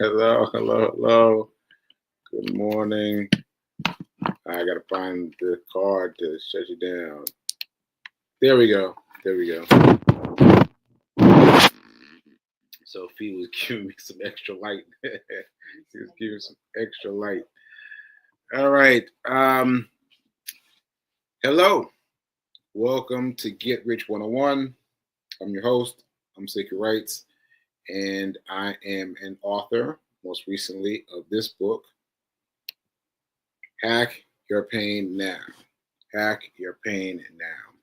Hello, hello, hello. Good morning. I gotta find the card to shut you down. There we go. There we go. Sophie was giving me some extra light. She was giving some extra light. All right. Hello. Welcome to Get Rich 101. I'm your host. I'm Sekou Writes, and I am an author, most recently, of this book, Hack Your Pain Now. Hack Your Pain Now.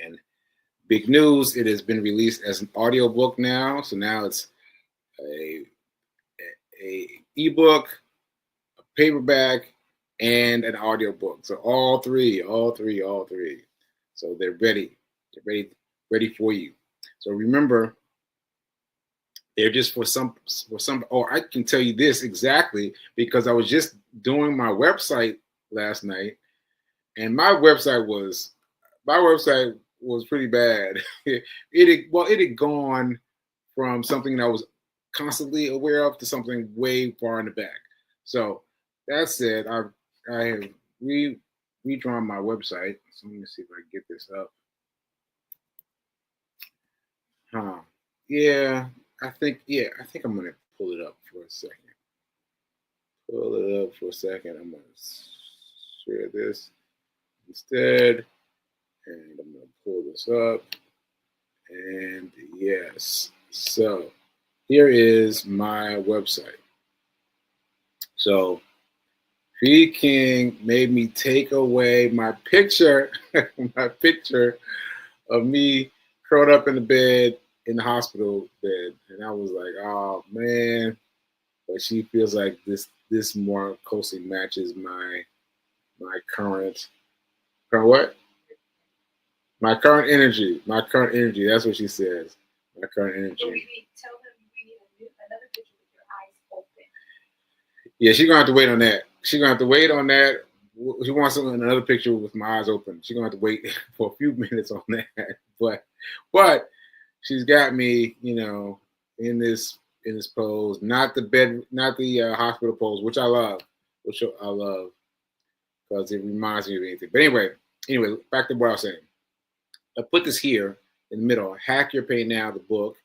And big news, it has been released as an audiobook now. So now it's a ebook, a paperback, and an audiobook. So all three. So they're ready. They're ready for you. So remember, they're just for some. Oh, I can tell you this exactly because I was just doing my website last night, and my website was pretty bad. It had gone from something that I was constantly aware of to something way far in the back. So that said, I have redrawn my website. So let me see if I can get this up. Yeah, I think I'm gonna pull it up for a second. I'm gonna share this instead, and I'm gonna pull this up. And yes, so here is my website. So V King made me take away my picture, my picture of me curled up in the bed in the hospital bed, and I was like, oh man. But she feels like this more closely matches my current what? My current energy. My current energy. That's what she says. My current energy. So tell them we need another picture with your eyes open. Yeah, she's gonna have to wait on that. She's gonna have to wait on that. She wants another picture with my eyes open. She's gonna have to wait for a few minutes on that. But she's got me, in this pose. Not the bed, not the hospital pose, which I love. Because it reminds me of anything. But anyway, back to what I was saying. I put this here in the middle. Hack Your Pain Now, the book.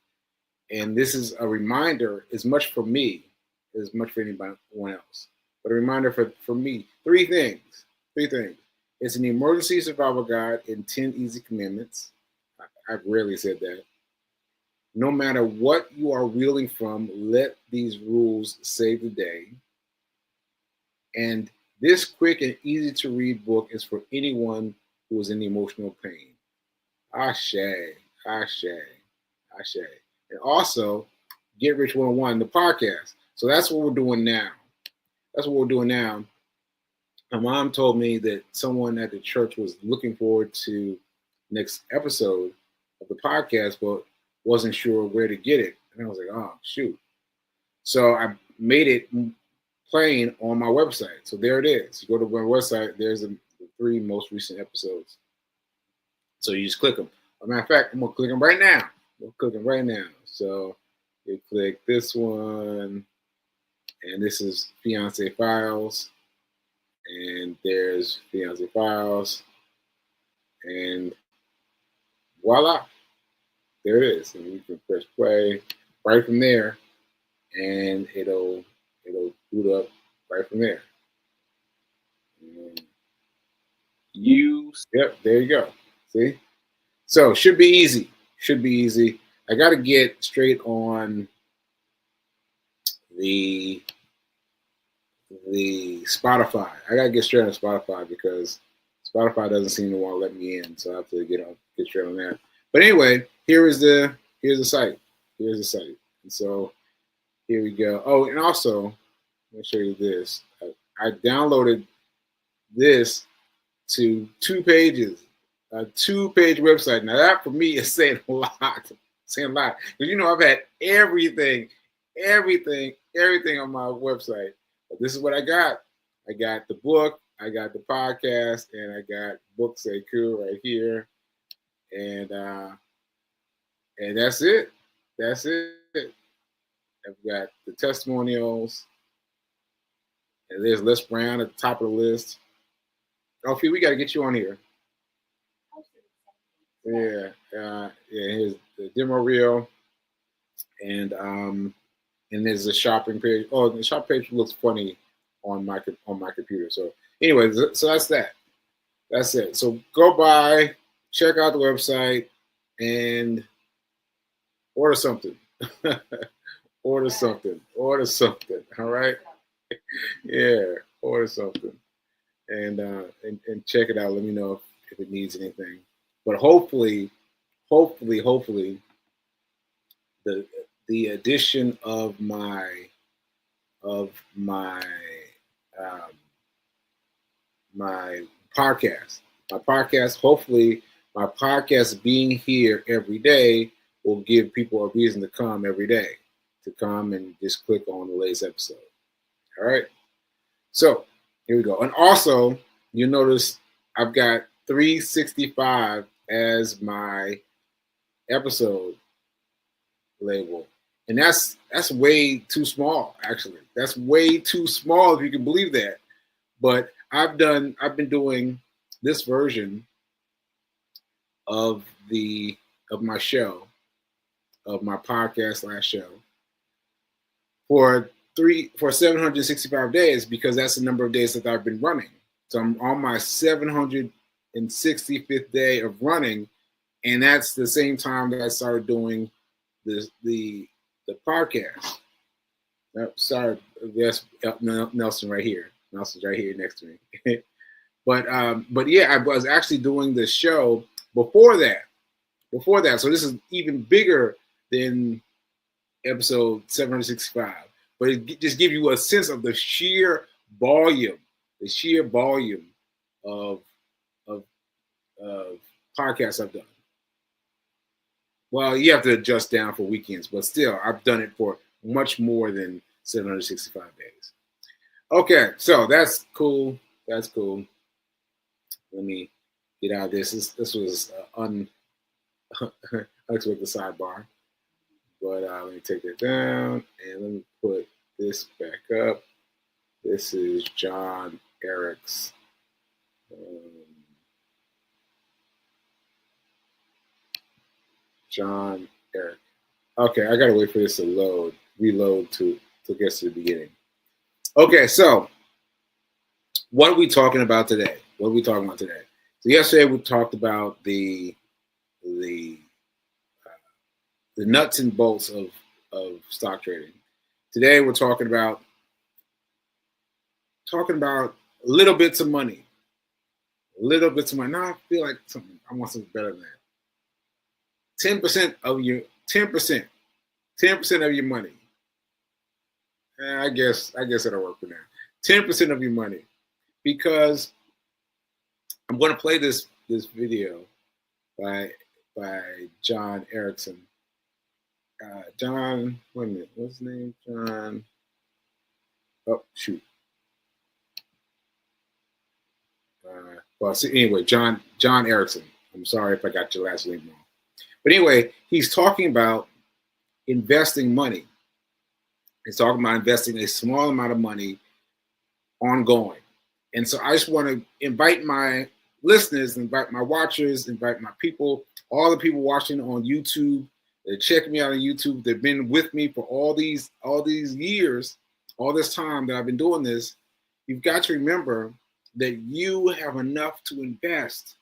And this is a reminder, as much for me as much for anyone else. But a reminder for me, three things. It's an emergency survival guide in 10 easy commandments. I've rarely said that. No matter what you are reeling from, let these rules save the day. And this quick and easy to read book is for anyone who is in emotional pain. Ashe. And also, Get Rich 101, the podcast. So that's what we're doing now. My mom told me that someone at the church was looking forward to next episode of the podcast, but wasn't sure where to get it. And I was like, oh, shoot. So I made it plain on my website. So there it is. You go to my website, there's the 3 most recent episodes. So you just click them. As a matter of fact, I'm going to click them right now. So you click this one, and this is Fiance Files. And there's Fiance Files. And voila. There it is. And you can press play right from there, and it'll boot up right from there. And yep, there you go. See? So should be easy. I got to get straight on the Spotify. I got to get straight on Spotify because Spotify doesn't seem to want to let me in, so I have to get straight on that. But anyway, here's the site. And so here we go. Oh, and also, let me show you this. I downloaded this to 2 pages, a 2-page website. Now that for me is saying a lot. Because I've had everything on my website. But this is what I got. I got the book, I got the podcast, and I got Book Sekou right here. And that's it. I've got the testimonials. And there's Les Brown at the top of the list. Alfie, we got to get you on here. Yeah, yeah. Here's the demo reel, and there's a shopping page. Oh, the shopping page looks funny on my computer. So anyway, so that's that. That's it. So go by, check out the website, and order something. Order something. Order something. All right. Yeah, order something, and check it out. Let me know if it needs anything. But hopefully, the addition of my um, my podcast, hopefully my podcast being here every day will give people a reason to come every day, to come and just click on the latest episode. All right. So here we go. And also, you notice I've got 365 as my episode label. And that's way too small, actually. That's way too small, if you can believe that. But I've been doing this version of my show, of my podcast / show, for 765 days, because that's the number of days that I've been running. So I'm on my 765th day of running, and that's the same time that I started doing the podcast. Oh, sorry, that's Nelson right here. Nelson's right here next to me. but yeah, I was actually doing the show before that. So this is even bigger than episode 765. But it just gives you a sense of the sheer volume of podcasts I've done. Well, you have to adjust down for weekends, but still, I've done it for much more than 765 days. Okay, so that's cool. That's cool. Let me get out of this. This was unexpected sidebar. But let me take that down, and let me put this back up. This is John Eric's John Eric. Okay, I gotta wait for this to reload to get to the beginning. Okay, so what are we talking about today? So yesterday we talked about the nuts and bolts of stock trading. Today we're talking about little bits of money. Now I feel like I want something better than that. 10% of your 10% of your money. I guess it'll work for now. 10% of your money, because I'm going to play this video by John Erickson. John, wait a minute, what's his name? John. Oh shoot. Well, see, anyway, John Erickson. I'm sorry if I got your last name wrong. But anyway, he's talking about investing money. He's talking about investing a small amount of money ongoing. And so I just want to invite my listeners, invite my watchers, invite my people, all the people watching on YouTube, that check me out on YouTube, they've been with me for all these years, all this time that I've been doing this. You've got to remember that you have enough to invest.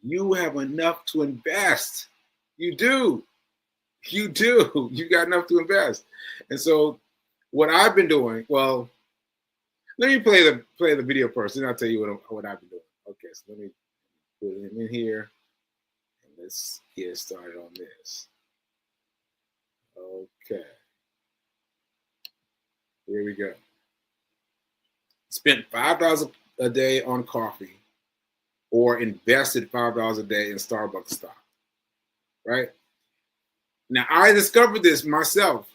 You have enough to invest. You do. You got enough to invest. And so what I've been doing, well, let me play the video first, and I'll tell you what I've been doing. Okay, so let me put him in here, and let's get started on this. Okay. Here we go. Spent $5 a day on coffee, or invested $5 a day in Starbucks stock, right? Now, I discovered this myself.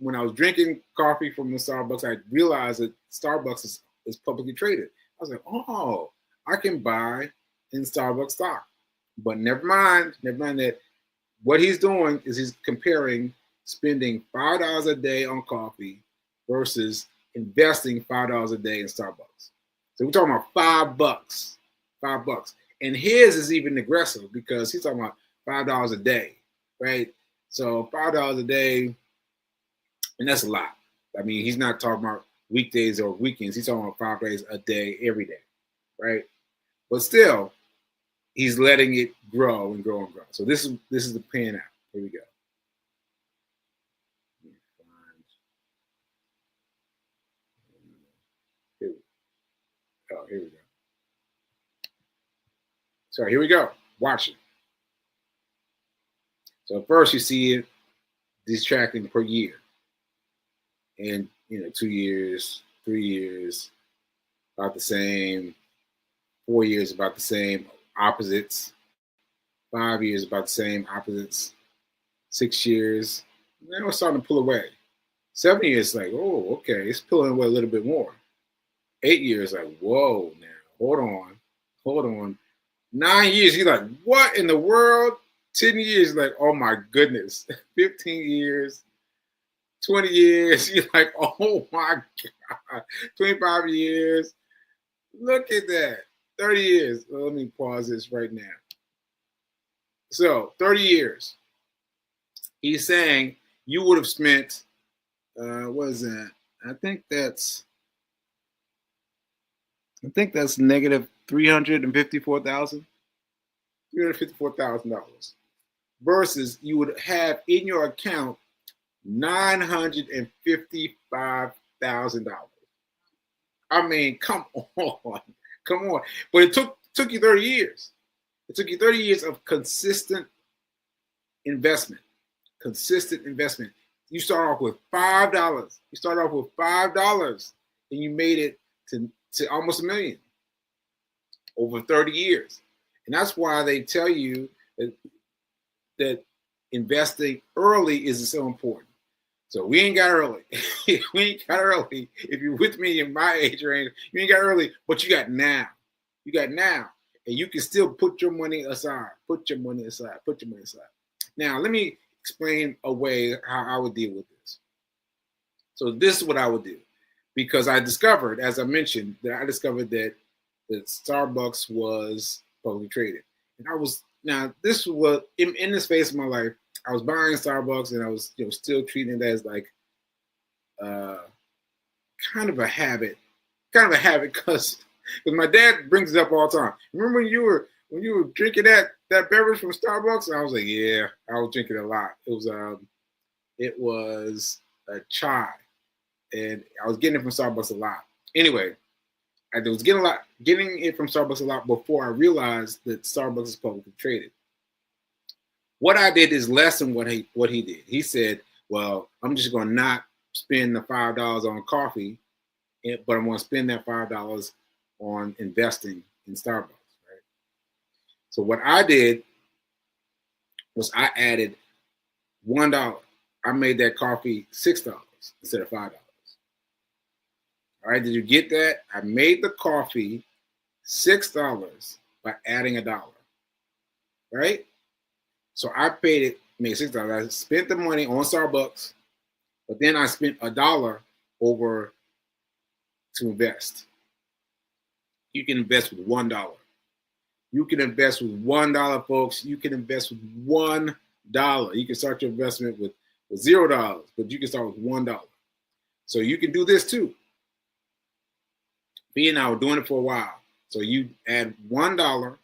When I was drinking coffee from the Starbucks. I realized that Starbucks is publicly traded. I was like, oh, I can buy in Starbucks stock. But never mind that what he's doing is he's comparing spending $5 a day on coffee versus investing $5 a day in Starbucks. So we're talking about $5, $5. And his is even aggressive because he's talking about $5 a day, right? So $5 a day, and that's a lot. I mean, he's not talking about weekdays or weekends. He's talking about 5 days a day, every day, right? But still, he's letting it grow and grow and grow. So this is the pan out. Here we go. Here we go. So here we go. Watch it. So first you see it, this tracking per year. And 2 years, 3 years, about the same. 4 years, about the same. Opposites. 5 years, about the same. Opposites. 6 years, now it's starting to pull away. 7 years, like, oh, okay, it's pulling away a little bit more. 8 years, like, whoa, now, hold on. 9 years, you're like, what in the world? 10 years, like, oh my goodness. 15 years, 20 years, you're like, oh my God. 25 years, look at that. 30 years, well, let me pause this right now. So, 30 years. He's saying you would have spent, what is that? I think that's negative $354,000 versus you would have in your account $955,000. I mean, come on. But it took you 30 years. It took you 30 years of consistent investment. You start off with $5. And you made it to almost $1 million over 30 years. And that's why they tell you that investing early is so important. So we ain't got early. If you're with me in my age range, you ain't got early, but you got now. And you can still put your money aside. Now, let me explain a way how I would deal with this. So this is what I would do. Because I discovered, as I mentioned, that Starbucks was publicly traded. And this was in this phase of my life, I was buying Starbucks and I was still treating it as like kind of a habit because my dad brings it up all the time. Remember when you were drinking that beverage from Starbucks? And I was like, yeah, I was drinking a lot. It was a chai, and I was getting it from Starbucks a lot. Anyway, I was getting it from Starbucks a lot before I realized that Starbucks is publicly traded. What I did is less than what he did. He said, well, I'm just going to not spend the $5 on coffee, but I'm going to spend that $5 on investing in Starbucks, right? So what I did was I added $1. I made that coffee $6 instead of $5. All right, did you get that? I made the coffee $6 by adding $1, right? So I made $6. I spent the money on Starbucks, but then I spent $1 over to invest. You can invest with $1. You can invest with $1, folks. You can invest with $1. You can start your investment with $0, but you can start with $1. So you can do this too. Me and I were doing it for a while. So you add $1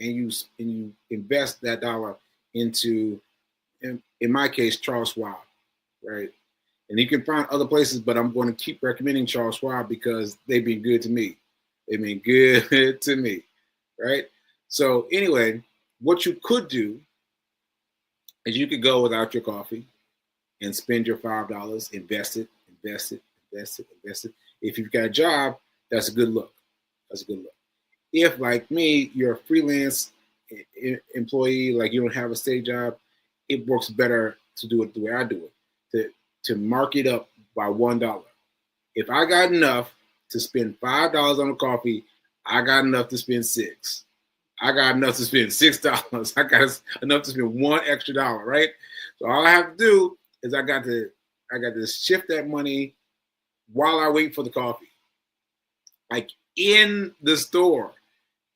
and you invest that dollar into, in my case, Charles Schwab, right? And you can find other places, but I'm going to keep recommending Charles Schwab because they've been good to me. Right? So anyway, what you could do is you could go without your coffee and spend your $5, invest it. If you've got a job, that's a good look. If, like me, you're a freelance employee, like you don't have a steady job, it works better to do it the way I do it, to mark it up by $1. If I got enough to spend $5 on a coffee, I got enough to spend $6. I got enough to spend $6. I got enough to spend $1 extra, right? So all I have to do is I got to shift that money while I wait for the coffee. Like in the store.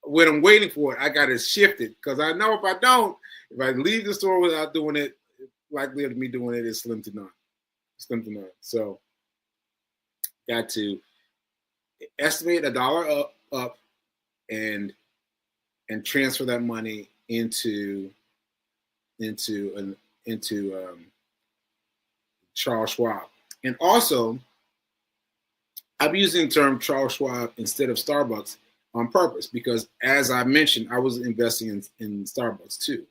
When I'm waiting for it, I got to shift it because I know if I leave the store without doing it, likely of me doing it is slim to none. Slim to none. So, got to estimate $1 up and transfer that money into Charles Schwab. And also, I'm using the term Charles Schwab instead of Starbucks on purpose because, as I mentioned, I was investing in Starbucks too.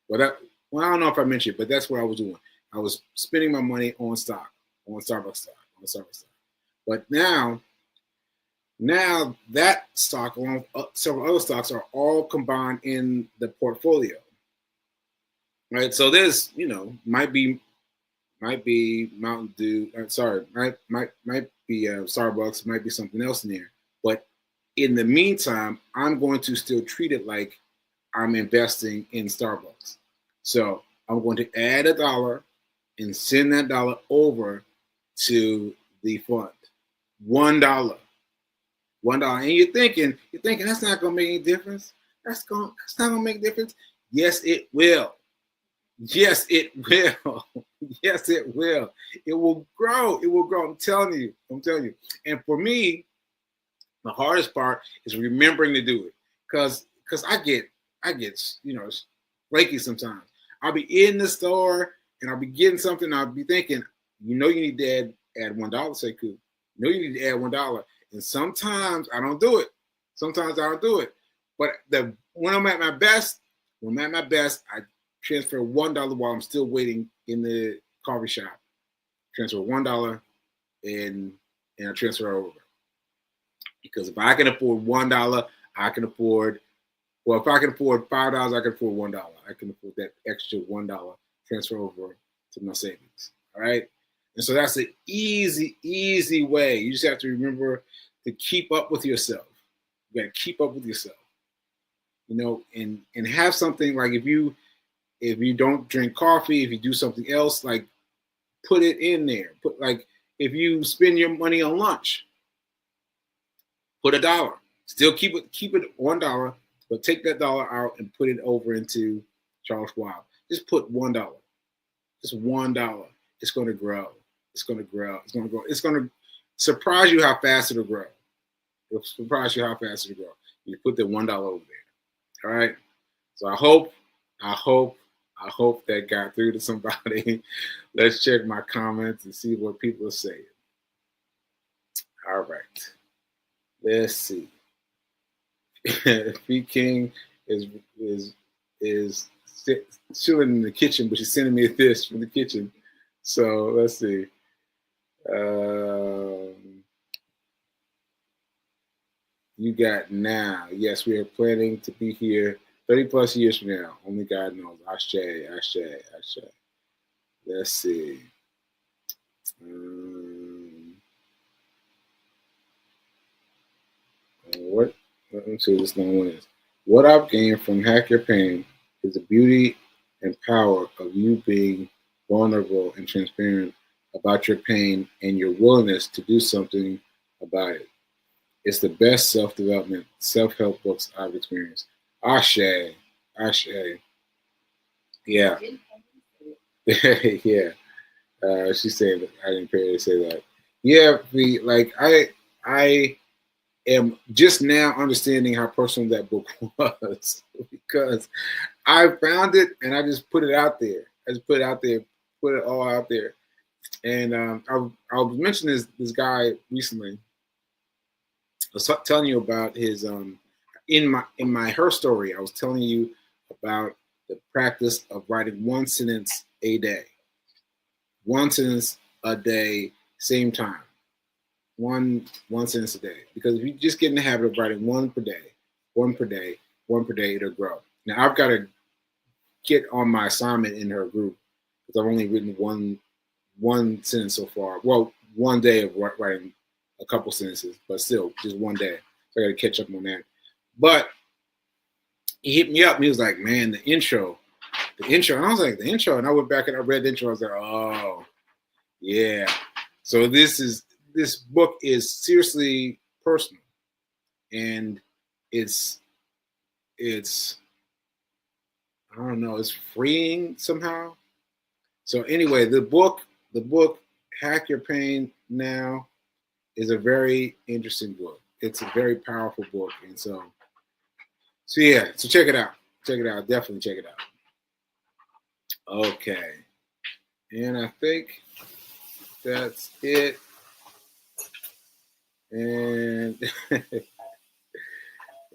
Right? I don't know if I mentioned it, but that's what I was doing. I was spending my money on Starbucks stock. But now that stock, along with several other stocks, are all combined in the portfolio. Right? So there's, might be Mountain Dew. Might be Starbucks. Might be something else in there. But in the meantime, I'm going to still treat it like I'm investing in Starbucks. So I'm going to add $1 and send that $1 over to the fund. $1. And you're thinking that's not going to make any difference. That's not going to make a difference. Yes, it will. Yes, it will. Yes, it will. It will grow. It will grow. I'm telling you. And for me, the hardest part is remembering to do it, because I get flaky sometimes. I'll be in the store and I'll be getting something. I'll be thinking, you need to add $1, Sekou. You need to add $1, and sometimes I don't do it. But when I'm at my best, I transfer $1 while I'm still waiting in the coffee shop. Transfer $1 and I transfer over. Because if I can afford $1, I can afford. Well, if I can afford $5, I can afford $1. I can afford that extra $1 transfer over to my savings. All right, and so that's an easy way. You just have to remember to keep up with yourself. You got to keep up with yourself. And have something like if you don't drink coffee, if you do something else, like put it in there. Put like if you spend your money on lunch, put $1. Still keep it $1, but take that $1 out and put it over into Charles Schwab. Just put $1. Just $1. It's going to grow. It's going to grow. It's going to grow. It's going to surprise you how fast it'll grow. It'll surprise you how fast it'll grow. You put the $1 over there. All right. So I hope that got through to somebody. Let's check my comments and see what people are saying. All right. Let's see. P King is chilling in the kitchen, but she's sending me this from the kitchen. So let's see. You got now. Yes, we are planning to be here 30 plus years from now. Only God knows. Ashe. Let's see. What? Let me see what this long one is. What I've gained from Hack Your Pain is the beauty and power of you being vulnerable and transparent about your pain and your willingness to do something about it. It's the best self-development, self-help books I've experienced. Ashe. Yeah. Yeah. She said, I didn't pay her to say that. Yeah, I am just now understanding how personal that book was because I found it and I just put it out there. Put it all out there. And I was mentioning this guy recently. I was telling you about his in my her story. I was telling you about the practice of writing one sentence a day. One sentence a day, same time. One sentence a day. Because if you just get in the habit of writing one per day, it'll grow. Now I've got to get on my assignment in her group because I've only written one sentence so far. Well, one day of writing a couple sentences, but still just one day. So I got to catch up on that. But he hit me up and he was like, man, the intro the intro. And I was like, the intro. And I went back and I read the intro. I was like, oh, yeah. So this book is seriously personal. And it's I don't know, it's freeing somehow. So anyway, the book, Hack Your Pain Now, is a very interesting book. It's a very powerful book. And so yeah, so check it out. Check it out. Definitely check it out. Okay. And I think that's it. And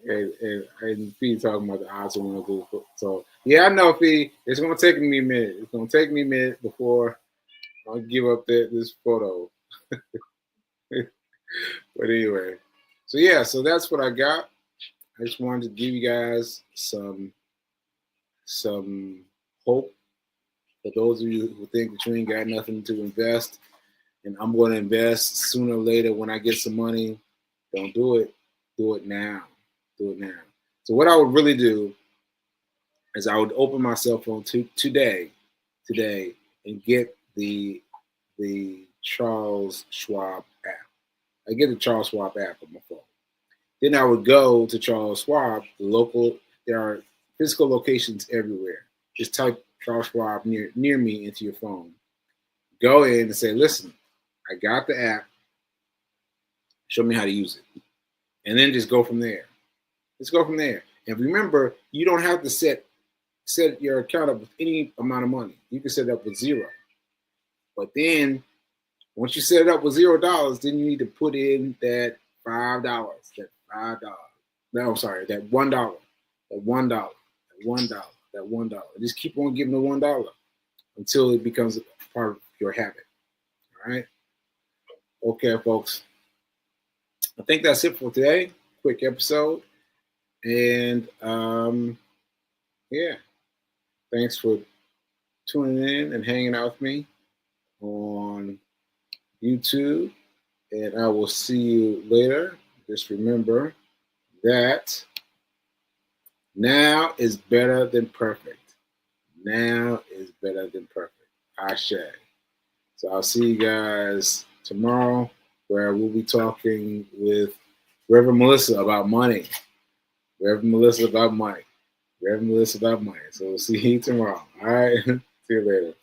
and Fee talking about the odds when I do. So yeah, I know, Fee. It's gonna take me a minute. It's gonna take me a minute before I give up this photo. But anyway, so yeah, so that's what I got. I just wanted to give you guys some hope for those of you who think that you ain't got nothing to invest, and I'm going to invest sooner or later when I get some money. Don't do it. Do it now. Do it now. So what I would really do is I would open my cell phone today, and get the Charles Schwab app. I get the Charles Schwab app on my phone. Then I would go to Charles Schwab, there are physical locations everywhere. Just type Charles Schwab near me into your phone. Go in and say, listen, I got the app. Show me how to use it. And then just go from there. Let's go from there. And remember, you don't have to set your account up with any amount of money. You can set it up with $0. But then once you set it up with $0, then you need to put in that $5, that $5. No, I'm sorry, that $1, that $1, that $1, that $1. Just keep on giving the $1 until it becomes a part of your habit. All right. Okay, folks. I think that's it for today. Quick episode. And yeah. Thanks for tuning in and hanging out with me on YouTube. And I will see you later. Just remember that now is better than perfect. Now is better than perfect. Ashe. So I'll see you guys tomorrow, where we'll be talking with Reverend Melissa about money. Reverend Melissa about money. So we'll see you tomorrow. All right. See you later.